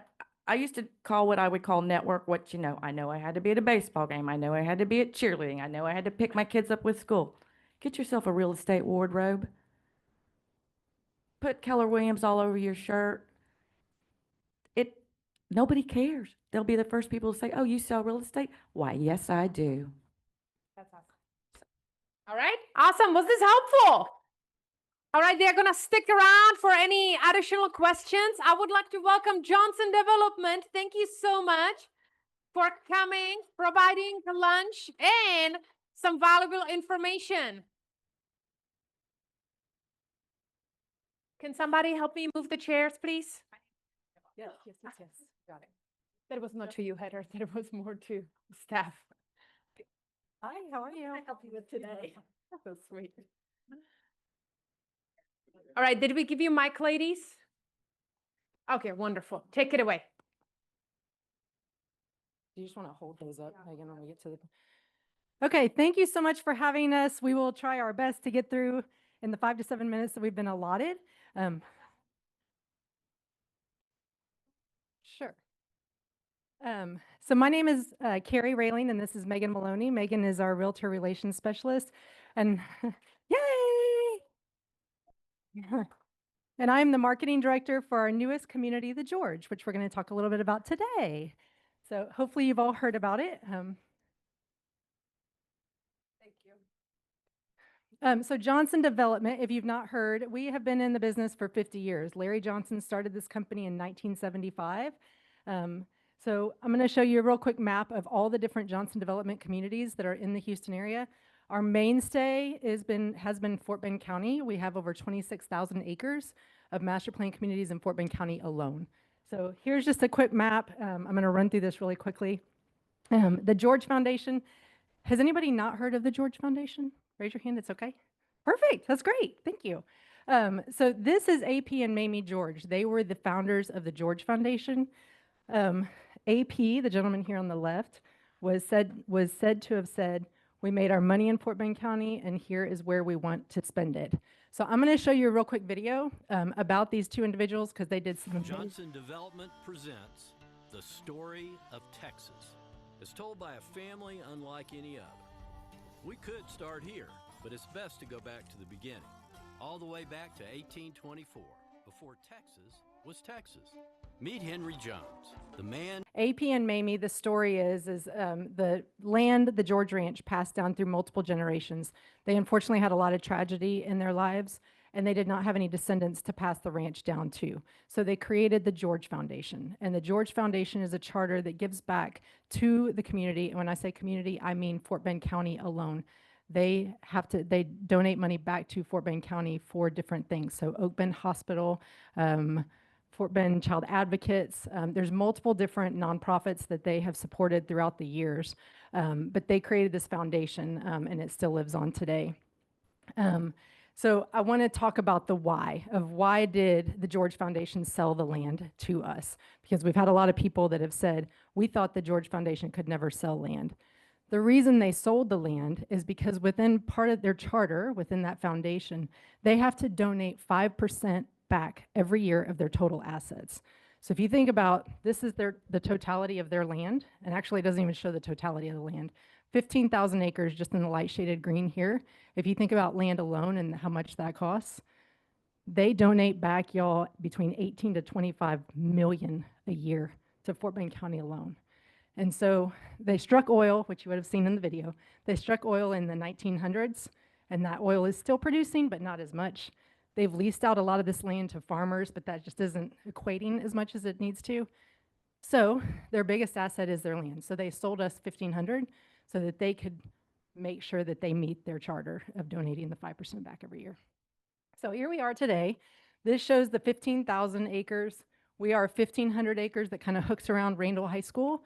G: I used to call what I would call network what you know. I know I had to be at a baseball game. I know I had to be at cheerleading. I know I had to pick my kids up with school. Get yourself a real estate wardrobe. Put Keller Williams all over your shirt. Nobody cares. They'll be the first people to say, "Oh, you sell real estate?" Why, yes, I do.
A: That's awesome. All right, awesome. Was this helpful? All right, they're going to stick around for any additional questions. I would like to welcome Johnson Development. Thank you so much for coming, providing the lunch and some valuable information. Can somebody help me move the chairs, please? Yes. Got it. That was not to you, Heather. That was more to staff.
L: Hi, how are you? I help you with today.
A: So sweet. All right, did we give you mic, ladies? Okay, wonderful. Take it away.
P: You just want to hold those up, Megan, when we get to the. Okay, thank you so much for having us. We will try our best to get through in the 5 to 7 minutes that we've been allotted. Sure. So my name is Carrie Railing, and this is Megan Maloney. Megan is our Realtor Relations Specialist, and yay! And I'm the Marketing Director for our newest community, The George, which we're going to talk a little bit about today. So hopefully you've all heard about it. Thank you. So Johnson Development, if you've not heard, we have been in the business for 50 years. Larry Johnson started this company in 1975. So I'm going to show you a real quick map of all the different Johnson Development communities that are in the Houston area. Our mainstay has been Fort Bend County. We have over 26,000 acres of master plan communities in Fort Bend County alone. So here's just a quick map. I'm going to run through this really quickly. The George Foundation. Has anybody not heard of the George Foundation? Raise your hand, it's okay. Perfect, that's great, thank you. So this is AP and Mamie George. They were the founders of the George Foundation. AP, the gentleman here on the left, was said to have said, "We made our money in Fort Bend County, and here is where we want to spend it." So I'm going to show you a real quick video about these two individuals because they did some.
Q: Johnson Development presents the story of Texas, as told by a family unlike any other. We could start here, but it's best to go back to the beginning, all the way back to 1824, before Texas was Texas. Meet Henry Jones, the man.
P: AP and Mamie, the story is the land, the George Ranch, passed down through multiple generations. They unfortunately had a lot of tragedy in their lives, and they did not have any descendants to pass the ranch down to. So they created the George Foundation. And the George Foundation is a charter that gives back to the community. And when I say community, I mean Fort Bend County alone. They donate money back to Fort Bend County for different things. So Oak Bend Hospital, Fort Bend Child Advocates. There's multiple different nonprofits that they have supported throughout the years, but they created this foundation, and it still lives on today. So I want to talk about the why of why did the George Foundation sell the land to us? Because we've had a lot of people that have said, we thought the George Foundation could never sell land. The reason they sold the land is because within part of their charter, within that foundation, they have to donate 5% back every year of their total assets. So if you think about, this is the totality of their land, and actually it doesn't even show the totality of the land. 15,000 acres just in the light shaded green here. If you think about land alone and how much that costs, they donate back, y'all, between 18 to 25 million a year to Fort Bend County alone. And so they struck oil, which you would have seen in the video. They struck oil in the 1900s, and that oil is still producing, but not as much. They've leased out a lot of this land to farmers, but that just isn't equating as much as it needs to. So their biggest asset is their land. So they sold us 1,500 so that they could make sure that they meet their charter of donating the 5% back every year. So here we are today. This shows the 15,000 acres. We are 1,500 acres that kind of hooks around Randall High School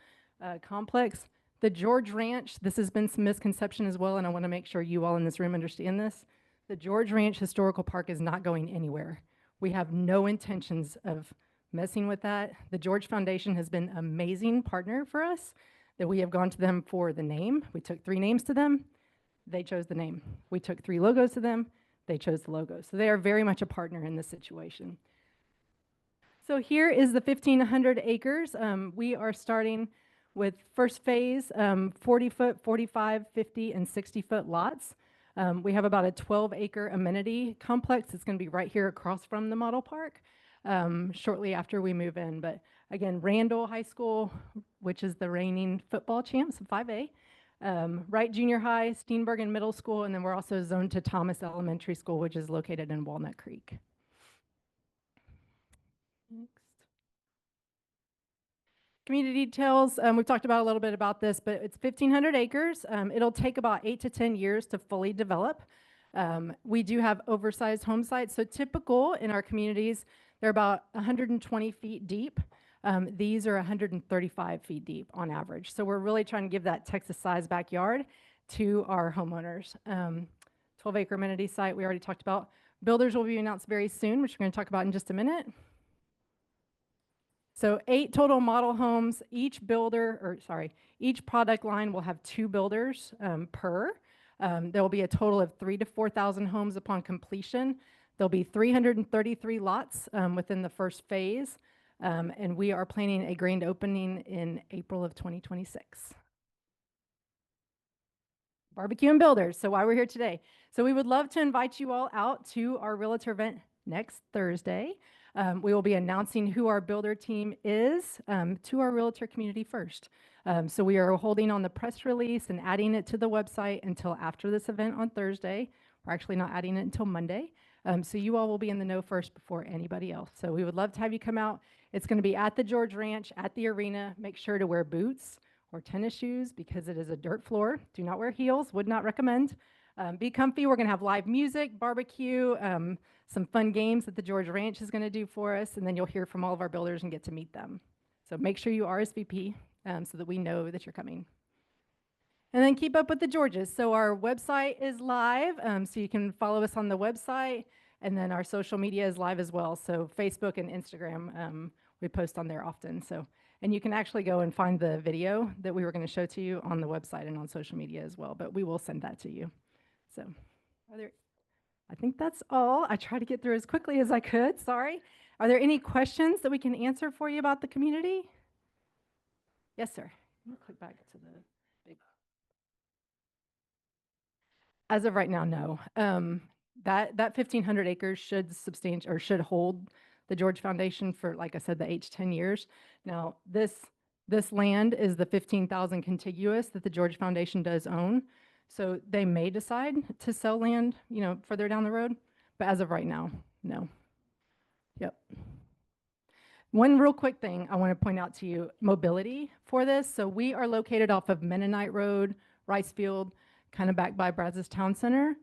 P: complex. The George Ranch, this has been some misconception as well, and I want to make sure you all in this room understand this. The George Ranch Historical Park is not going anywhere. We have no intentions of messing with that. The George Foundation has been an amazing partner for us, that we have gone to them for the name. We took 3 names to them. They chose the name. We took 3 logos to them. They chose the logo. So they are very much a partner in this situation. So here is the 1,500 acres. We are starting with first phase, 40 foot, 45, 50, and 60 foot lots. We have about a 12-acre amenity complex. It's going to be right here across from the model park shortly after we move in. But again, Randall High School, which is the reigning football champs, 5A. Wright Junior High, Steenbergen Middle School, and then we're also zoned to Thomas Elementary School, which is located in Walnut Creek. Next. Community details, we've talked about a little bit about this, but it's 1,500 acres. It'll take about 8 to 10 years to fully develop. We do have oversized home sites. So typical in our communities, they're about 120 feet deep. These are 135 feet deep on average. So we're really trying to give that Texas-sized backyard to our homeowners. 12-acre amenity site we already talked about. Builders will be announced very soon, which we're going to talk about in just a minute. So 8 total model homes. Each product line will have 2 builders per. There will be a total of 3,000 to 4,000 homes upon completion. There'll be 333 lots within the first phase. And we are planning a grand opening in April of 2026. Barbecue and Builders, so why we're here today. So we would love to invite you all out to our realtor event next Thursday. We will be announcing who our builder team is to our realtor community first. So we are holding on the press release and adding it to the website until after this event on Thursday. We're actually not adding it until Monday. So you all will be in the know first before anybody else. So we would love to have you come out. It's going to be at the George Ranch, at the arena. Make sure to wear boots or tennis shoes because it is a dirt floor. Do not wear heels, would not recommend. Be comfy. We're going to have live music, barbecue, some fun games that the George Ranch is going to do for us, and then you'll hear from all of our builders and get to meet them. So make sure you RSVP so that we know that you're coming. And then keep up with the Georges. So our website is live, so you can follow us on the website, and then our social media is live as well. So Facebook and Instagram, we post on there often. So, and you can actually go and find the video that we were going to show to you on the website and on social media as well, but we will send that to you. So I think that's all. I tried to get through as quickly as I could, sorry. Are there any questions that we can answer for you about the community? Yes, sir. Let me click back to the big. As of right now, no. That 1,500 acres should hold the George Foundation for, like I said, the 8 to 10 years. Now, this land is the 15,000 contiguous that the George Foundation does own. So they may decide to sell land, further down the road, but as of right now, no. Yep. One real quick thing I want to point out to you, mobility for this. So we are located off of Mennonite Road, Ricefield, kind of back by Brazos Town Center.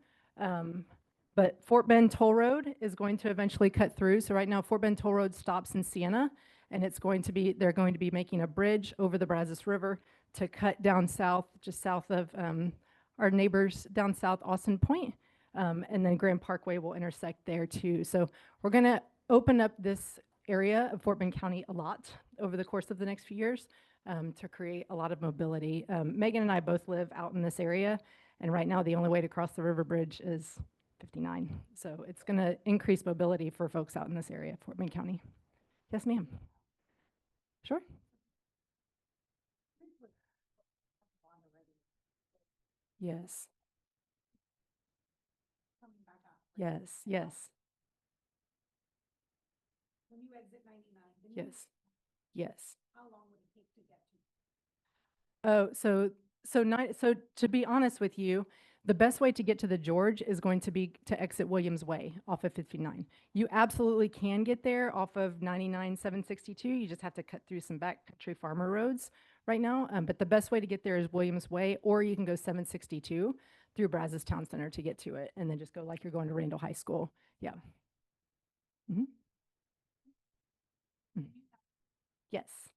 P: But Fort Bend Toll Road is going to eventually cut through. So right now, Fort Bend Toll Road stops in Sienna, and they're going to be making a bridge over the Brazos River to cut down south, just south of our neighbors down south, Austin Point. And then Grand Parkway will intersect there too. So we're going to open up this area of Fort Bend County a lot over the course of the next few years to create a lot of mobility. Megan and I both live out in this area, and right now the only way to cross the river bridge is 59. So it's going to increase mobility for folks out in this area, Fort Bend County. Yes, ma'am. Sure. Yes. Yes, yes.
L: When you exit 99.
P: Yes. Yes.
L: How long would it take to get to?
P: Oh, so to be honest with you, the best way to get to the George is going to be to exit Williams Way off of 59. You absolutely can get there off of 99 762. You just have to cut through some backcountry farmer roads right now. But the best way to get there is Williams Way, or you can go 762 through Brazos Town Center to get to it, and then just go like you're going to Randall High School. Yeah. Mhm. Mhm. Yes.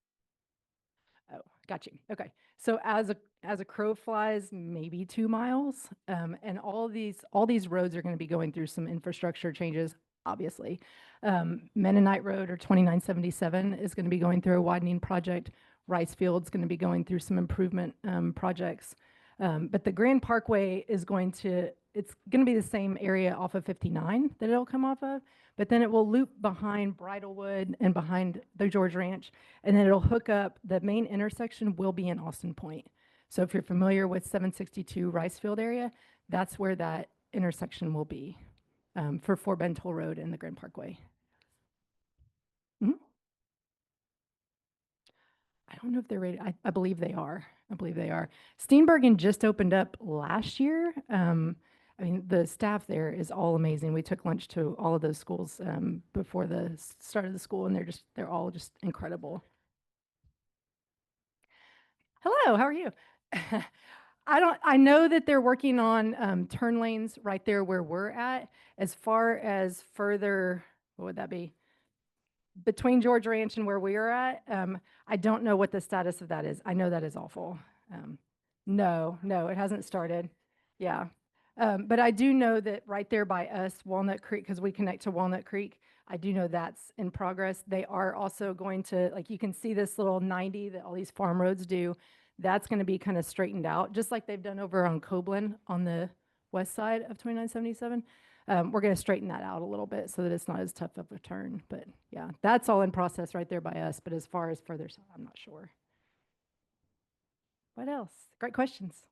P: Oh, got you. Okay. So as a crow flies, maybe 2 miles. And all these roads are going to be going through some infrastructure changes, obviously. Mennonite Road or 2977 is going to be going through a widening project. Rice Field's going to be going through some improvement projects. But the Grand Parkway it's going to be the same area off of 59 that it'll come off of, but then it will loop behind Bridlewood and behind the George Ranch, and then it'll hook up. The main intersection will be in Austin Point. So if you're familiar with 762 Ricefield area, that's where that intersection will be for Fort Bend Toll Road and the Grand Parkway. Mhm. I don't know if they're ready. I believe they are. I believe they are. Steenbergen just opened up last year. I mean, the staff there is all amazing. We took lunch to all of those schools before the start of the school, and they're all just incredible. Hello, how are you? I know that they're working on turn lanes right there where we're at. As far as further, what would that be? Between George Ranch and where we are at, I don't know what the status of that is. I know that is awful. No, it hasn't started. Yeah. But I do know that right there by us, Walnut Creek, because we connect to Walnut Creek, I do know that's in progress. They are also going to, like, you can see this little 90 that all these farm roads do. That's going to be kind of straightened out, just like they've done over on Coblin on the west side of 2977. We're going to straighten that out a little bit so that it's not as tough of a turn. But yeah, that's all in process right there by us. But as far as further, I'm not sure. What else? Great questions.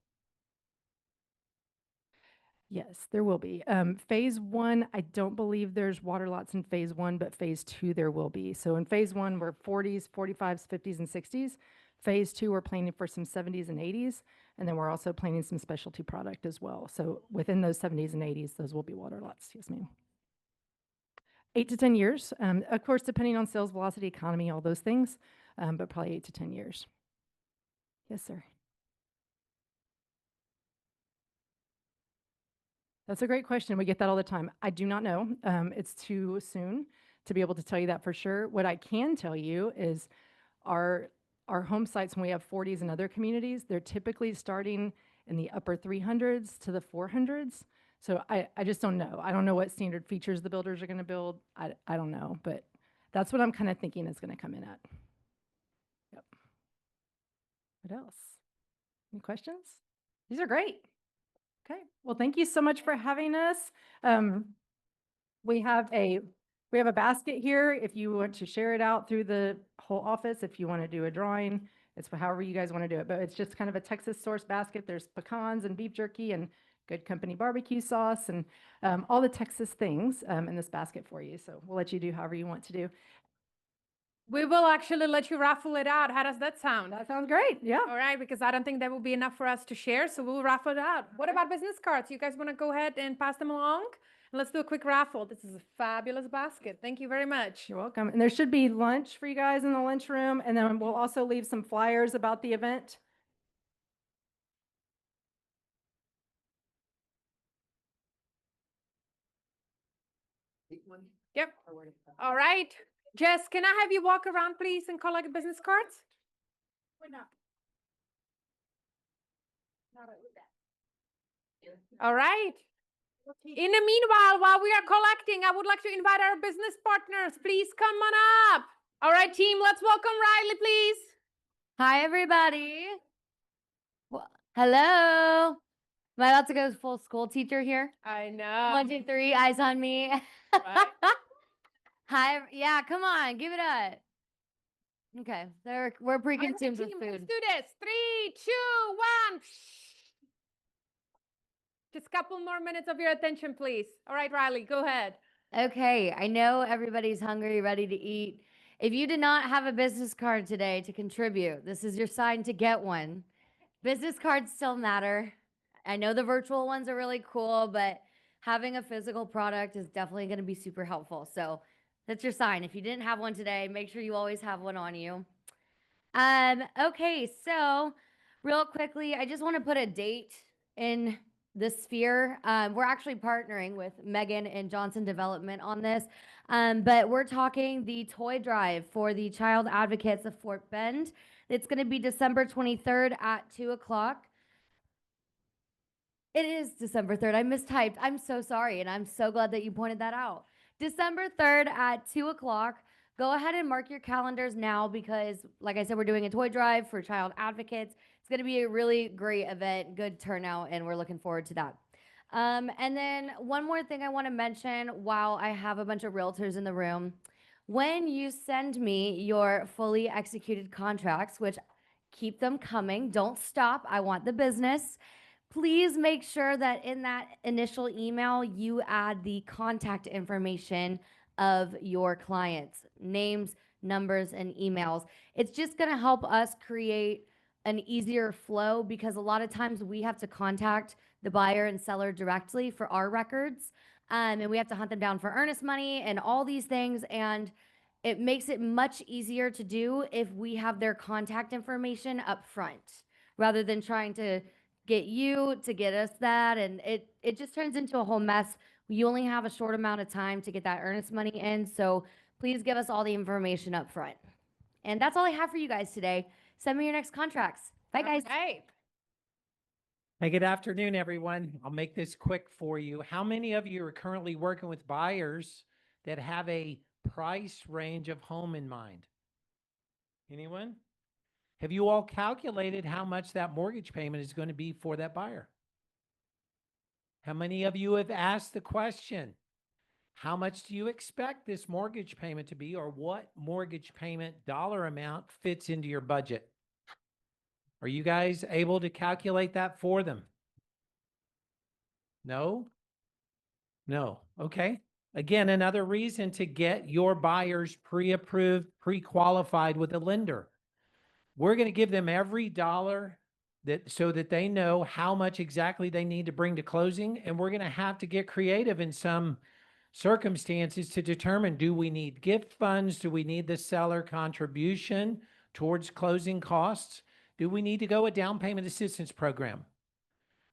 P: Yes, there will be. Phase 1, I don't believe there's water lots in phase 1, but phase 2 there will be. So in phase 1, we're 40s, 45s, 50s, and 60s. Phase 2, we're planning for some 70s and 80s. And then we're also planning some specialty product as well. So within those 70s and 80s, those will be water lots. Yes, ma'am. 8 to 10 years. Of course, depending on sales velocity, economy, all those things, but probably 8 to 10 years. Yes, sir. That's a great question. We get that all the time. I do not know. It's too soon to be able to tell you that for sure. What I can tell you is our home sites, when we have 40s in other communities, they're typically starting in the upper 300s to the 400s. So I just don't know. I don't know what standard features the builders are going to build. I don't know, but that's what I'm kind of thinking is going to come in at. Yep. What else? Any questions? These are great. Okay. Well, thank you so much for having us. We have a basket here if you want to share it out through the whole office. If you want to do a drawing, it's however you guys want to do it. But it's just kind of a Texas source basket. There's pecans and beef jerky and Good Company barbecue sauce and all the Texas things in this basket for you. So we'll let you do however you want to do.
A: We will actually let you raffle it out. How does that sound?
P: That sounds great. Yeah.
A: All right, because I don't think that will be enough for us to share, so we'll raffle it out. What about business cards? You guys want to go ahead and pass them along? And let's do a quick raffle. This is a fabulous basket. Thank you very much.
P: You're welcome. And there should be lunch for you guys in the lunchroom, and then we'll also leave some flyers about the event.
A: Yep. All right. Jess, can I have you walk around, please, and collect business cards? All right. In the meanwhile, while we are collecting, I would like to invite our business partners. Please come on up. All right, team, let's welcome Riley, please.
R: Hi, everybody. Hello. Am I about to go full school teacher here?
A: I know.
R: 1, 2, 3, eyes on me.
A: Right?
R: Hi. Yeah, come on, give it up. Okay, we're
A: All right,
R: pre-consumed
A: team,
R: with
A: let's
R: food.
A: do this. 3, 2, 1. Just a couple more minutes of your attention, please. All right, Riley, go ahead.
R: Okay, I know everybody's hungry, ready to eat. If you did not have a business card today to contribute, this is your sign to get one. Business cards still matter. I know the virtual ones are really cool, but having a physical product is definitely going to be super helpful. So that's your sign. If you didn't have one today, make sure you always have one on you. Okay, so real quickly, I just want to put a date in the sphere. We're actually partnering with Megan and Johnson Development on this, but we're talking the toy drive for the Child Advocates of Fort Bend. It's going to be December 23rd at 2 o'clock. It is December 3rd. I mistyped. I'm so sorry, and I'm so glad that you pointed that out. December 3rd at 2 o'clock. Go ahead and mark your calendars now because, like I said, we're doing a toy drive for child advocates. It's going to be a really great event, good turnout, and we're looking forward to that. And then one more thing I want to mention while I have a bunch of realtors in the room. When you send me your fully executed contracts, which keep them coming, don't stop. I want the business. Please make sure that in that initial email, you add the contact information of your clients, names, numbers, and emails. It's just going to help us create an easier flow because a lot of times we have to contact the buyer and seller directly for our records. And we have to hunt them down for earnest money and all these things. And it makes it much easier to do if we have their contact information up front rather than trying to get you to get us that. And it just turns into a whole mess. You only have a short amount of time to get that earnest money in. So please give us all the information up front. And that's all I have for you guys today. Send me your next contracts. Bye, guys.
A: Hey.
S: Hey, good afternoon, everyone. I'll make this quick for you. How many of you are currently working with buyers that have a price range of home in mind? Anyone? Have you all calculated how much that mortgage payment is going to be for that buyer? How many of you have asked the question, how much do you expect this mortgage payment to be, or what mortgage payment dollar amount fits into your budget? Are you guys able to calculate that for them? No? No. Okay. Again, another reason to get your buyers pre-approved, pre-qualified with a lender. We're going to give them every dollar so that they know how much exactly they need to bring to closing. And we're going to have to get creative in some circumstances to determine, do we need gift funds? Do we need the seller contribution towards closing costs? Do we need to go a down payment assistance program?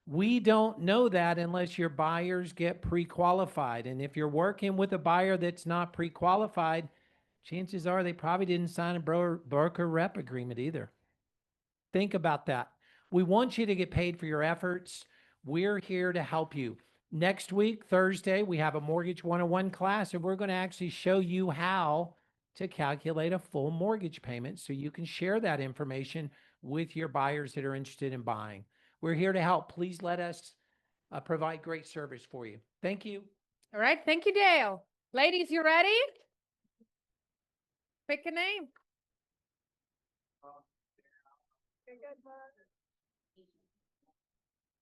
S: We don't know that unless your buyers get pre-qualified. And if you're working with a buyer that's not pre-qualified, chances are they probably didn't sign a broker rep agreement either. Think about that. We want you to get paid for your efforts. We're here to help you. Next week, Thursday, we have a Mortgage 101 class, and we're going to actually show you how to calculate a full mortgage payment so you can share that information with your buyers that are interested in buying. We're here to help. Please let us provide great service for you. Thank you.
A: All right. Thank you, Dale. Ladies, you ready? Pick a name.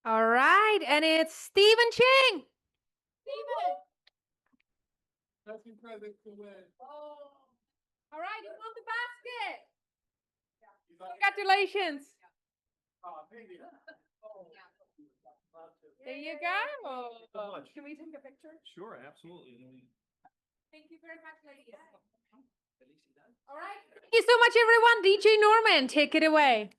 A: All right. And it's Stephen Ching. Stephen. All right. You won the basket. Congratulations. There you go. Can we take a picture?
H: Sure, absolutely.
A: Thank you very much, ladies. All right. Thank you so much, everyone. DJ Norman, take it away.